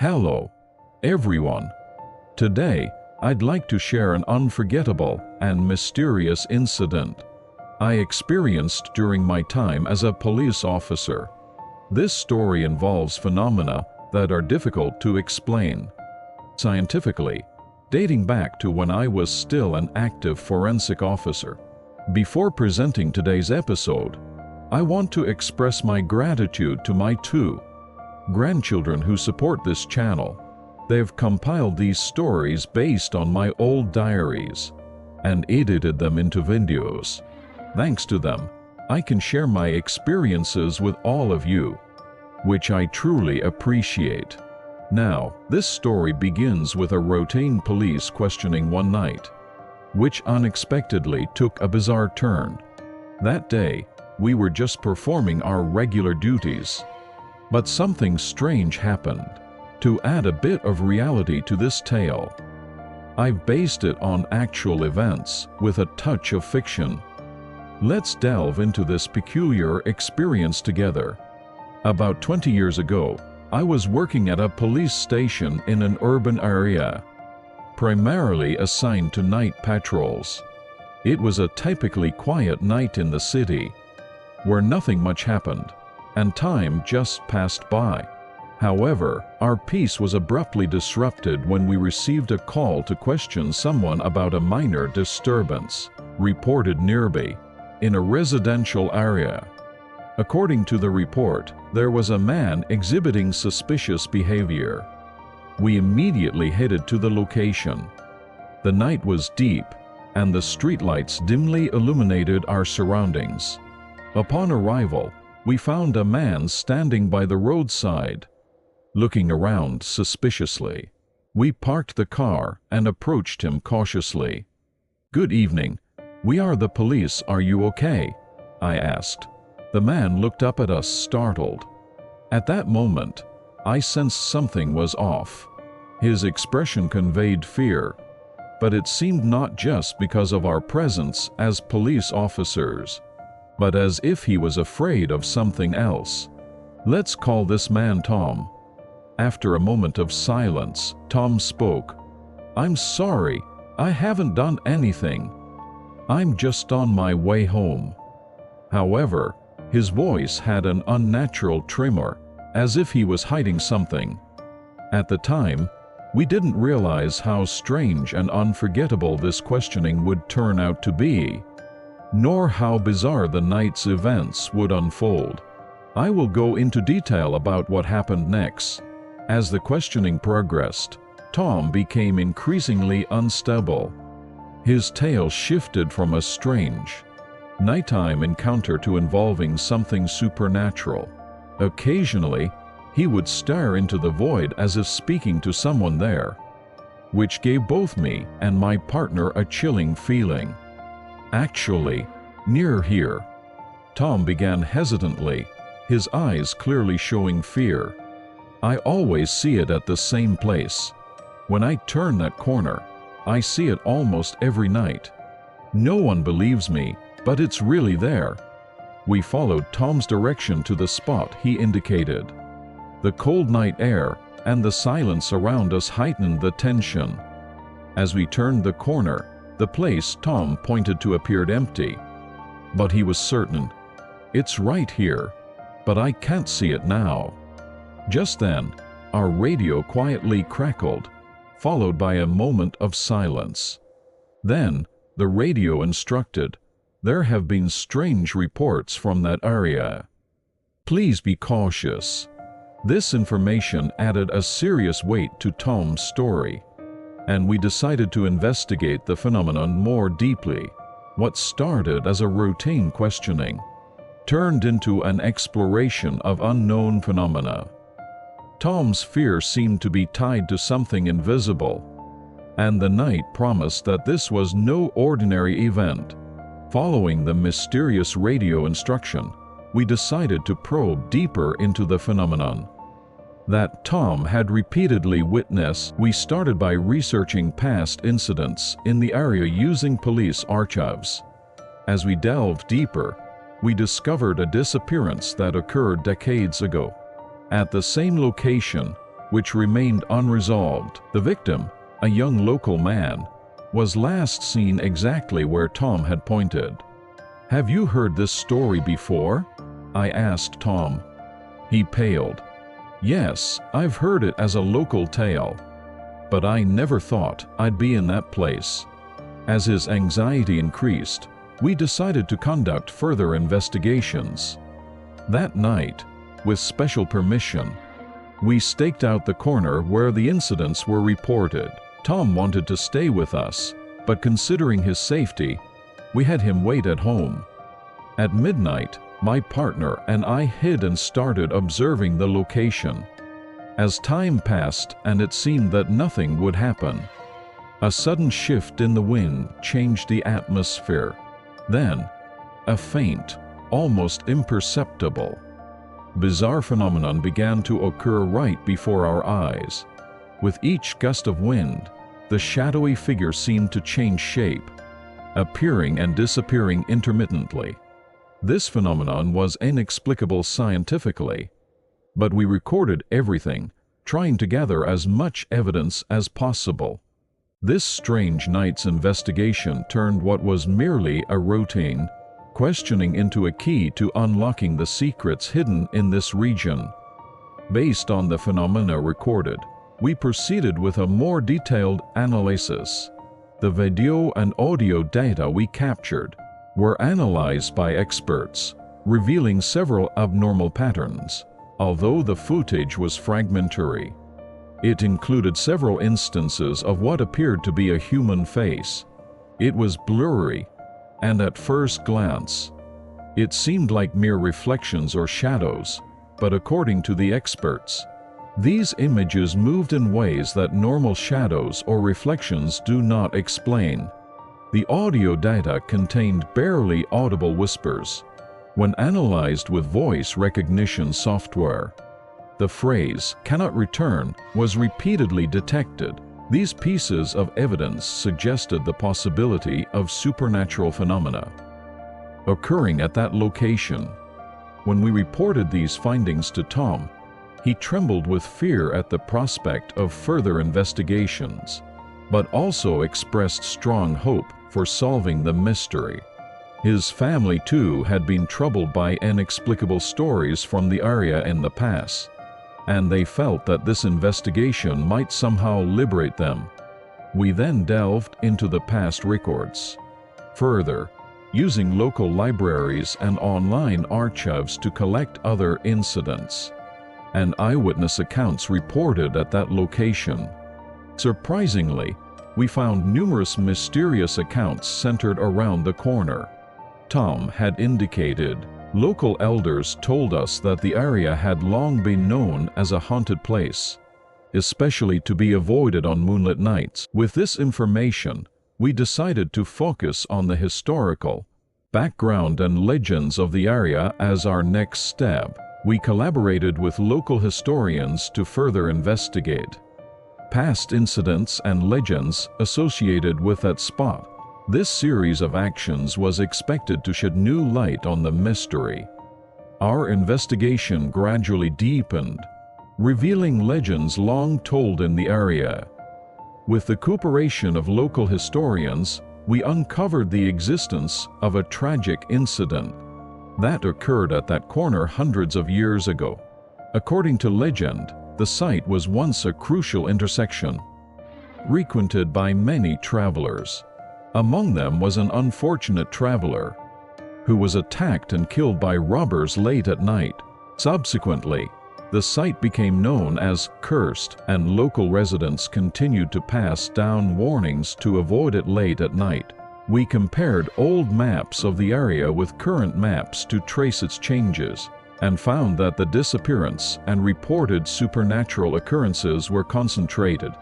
Hello, everyone. Today, I'd like to share an unforgettable and mysterious incident I experienced during my time as a police officer. This story involves phenomena that are difficult to explain scientifically, dating back to when I was still an active forensic officer. Before presenting today's episode, I want to express my gratitude to my two grandchildren who support this channel. They've compiled these stories based on my old diaries and edited them into videos. Thanks to them, I can share my experiences with all of you, which I truly appreciate. Now, this story begins with a routine police questioning one night, which unexpectedly took a bizarre turn. That day, we were just performing our regular duties, but something strange happened. To add a bit of reality to this tale, I've based it on actual events with a touch of fiction. Let's delve into this peculiar experience together. About 20 years ago, I was working at a police station in an urban area, primarily assigned to night patrols. It was a typically quiet night in the city, where nothing much happened, and time just passed by. However, our peace was abruptly disrupted when we received a call to question someone about a minor disturbance reported nearby, in a residential area. According to the report, there was a man exhibiting suspicious behavior. We immediately headed to the location. The night was deep, and the streetlights dimly illuminated our surroundings. Upon arrival, we found a man standing by the roadside, looking around suspiciously. We parked the car and approached him cautiously. "Good evening. We are the police. Are you okay?" I asked. The man looked up at us, startled. At that moment, I sensed something was off. His expression conveyed fear, but it seemed not just because of our presence as police officers, but as if he was afraid of something else. "Let's call this man Tom." After a moment of silence, Tom spoke. "I'm sorry, I haven't done anything. I'm just on my way home." However, his voice had an unnatural tremor, as if he was hiding something. At the time, we didn't realize how strange and unforgettable this questioning would turn out to be, nor how bizarre the night's events would unfold. I will go into detail about what happened next. As the questioning progressed, Tom became increasingly unstable. His tale shifted from a strange, nighttime encounter to involving something supernatural. Occasionally, he would stare into the void as if speaking to someone there, which gave both me and my partner a chilling feeling. "Actually, near here," Tom began hesitantly, his eyes clearly showing fear. "I always see it at the same place. When I turn that corner, I see it almost every night. No one believes me, but it's really there." We followed Tom's direction to the spot he indicated. The cold night air and the silence around us heightened the tension. As we turned the corner, the place Tom pointed to appeared empty. But he was certain, "It's right here, but I can't see it now." Just then, our radio quietly crackled, followed by a moment of silence. Then, the radio instructed, "There have been strange reports from that area. Please be cautious." This information added a serious weight to Tom's story, and we decided to investigate the phenomenon more deeply. What started as a routine questioning turned into an exploration of unknown phenomena. Tom's fear seemed to be tied to something invisible, and the night promised that this was no ordinary event. Following the mysterious radio instruction, we decided to probe deeper into the phenomenon that Tom had repeatedly witnessed. We started by researching past incidents in the area using police archives. As we delved deeper, we discovered a disappearance that occurred decades ago. At the same location, which remained unresolved. The victim, a young local man, was last seen exactly where Tom had pointed. "Have you heard this story before?" I asked Tom. He paled. "Yes, I've heard it as a local tale, but I never thought I'd be in that place." As his anxiety increased, we decided to conduct further investigations. That night, with special permission, we staked out the corner where the incidents were reported. Tom wanted to stay with us, but considering his safety, we had him wait at home. At midnight, my partner and I hid and started observing the location. As time passed and it seemed that nothing would happen, a sudden shift in the wind changed the atmosphere. Then, a faint, almost imperceptible, bizarre phenomenon began to occur right before our eyes. With each gust of wind, the shadowy figure seemed to change shape, appearing and disappearing intermittently. This phenomenon was inexplicable scientifically, but we recorded everything, trying to gather as much evidence as possible. This strange night's investigation turned what was merely a routine questioning into a key to unlocking the secrets hidden in this region. Based on the phenomena recorded, we proceeded with a more detailed analysis. The video and audio data we captured were analyzed by experts, revealing several abnormal patterns. Although the footage was fragmentary, it included several instances of what appeared to be a human face. It was blurry, and at first glance, it seemed like mere reflections or shadows, but according to the experts, these images moved in ways that normal shadows or reflections do not explain. The audio data contained barely audible whispers. When analyzed with voice recognition software, the phrase "cannot return" was repeatedly detected. These pieces of evidence suggested the possibility of supernatural phenomena occurring at that location. When we reported these findings to Tom, he trembled with fear at the prospect of further investigations, but also expressed strong hope for solving the mystery. His family, too, had been troubled by inexplicable stories from the area in the past, and they felt that this investigation might somehow liberate them. We then delved into the past records. Further, using local libraries and online archives to collect other incidents and eyewitness accounts reported at that location. Surprisingly, we found numerous mysterious accounts centered around the corner. Tom had indicated local elders told us that the area had long been known as a haunted place, especially to be avoided on moonlit nights. With this information, we decided to focus on the historical background and legends of the area as our next step. We collaborated with local historians to further investigate past incidents and legends associated with that spot. This series of actions was expected to shed new light on the mystery. Our investigation gradually deepened, revealing legends long told in the area. With the cooperation of local historians, we uncovered the existence of a tragic incident that occurred at that corner hundreds of years ago. According to legend, the site was once a crucial intersection, frequented by many travelers. Among them was an unfortunate traveler who was attacked and killed by robbers late at night. Subsequently, the site became known as cursed, and local residents continued to pass down warnings to avoid it late at night. We compared old maps of the area with current maps to trace its changes, and found that the disappearance and reported supernatural occurrences were concentrated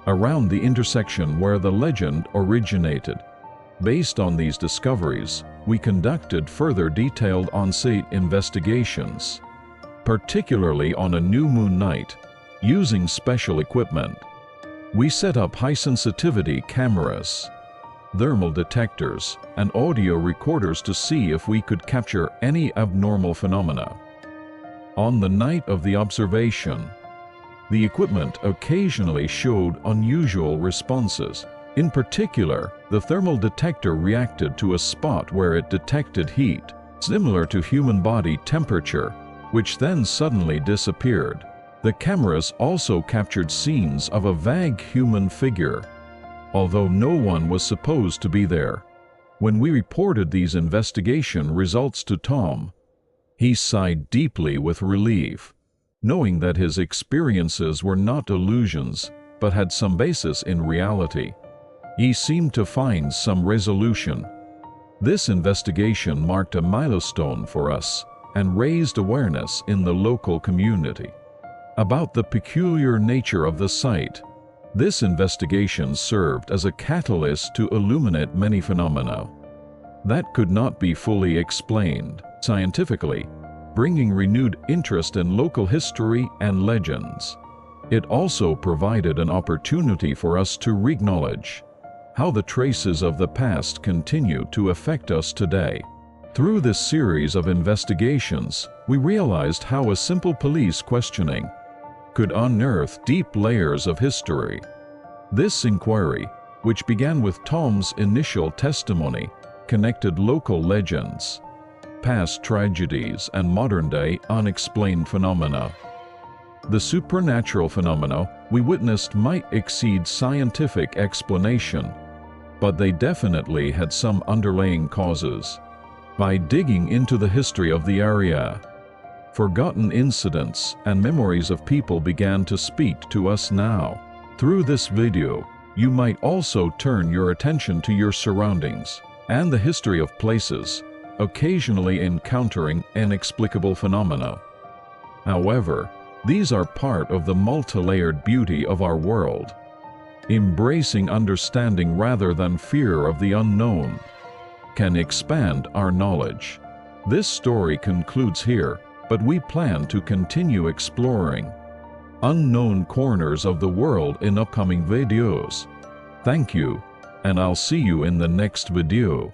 around the intersection where the legend originated. Based on these discoveries, we conducted further detailed on-site investigations, particularly on a new moon night, using special equipment. We set up high-sensitivity cameras, thermal detectors, and audio recorders to see if we could capture any abnormal phenomena. On the night of the observation, The equipment occasionally showed unusual responses. In particular, the thermal detector reacted to a spot where it detected heat, similar to human body temperature, which then suddenly disappeared. The cameras also captured scenes of a vague human figure, although no one was supposed to be there. When we reported these investigation results to Tom, he sighed deeply with relief, knowing that his experiences were not illusions, but had some basis in reality. He seemed to find some resolution. This investigation marked a milestone for us and raised awareness in the local community about the peculiar nature of the site. This investigation served as a catalyst to illuminate many phenomena that could not be fully explained scientifically, bringing renewed interest in local history and legends. It also provided an opportunity for us to acknowledge how the traces of the past continue to affect us today. Through this series of investigations, we realized how a simple police questioning could unearth deep layers of history. This inquiry, which began with Tom's initial testimony, connected local legends, past tragedies, and modern-day unexplained phenomena. The supernatural phenomena we witnessed might exceed scientific explanation, but they definitely had some underlying causes. By digging into the history of the area, forgotten incidents and memories of people began to speak to us now. Through this video, you might also turn your attention to your surroundings and the history of places, occasionally encountering inexplicable phenomena. However, these are part of the multi-layered beauty of our world. Embracing understanding rather than fear of the unknown can expand our knowledge. This story concludes here, but we plan to continue exploring unknown corners of the world in upcoming videos. Thank you, and I'll see you in the next video.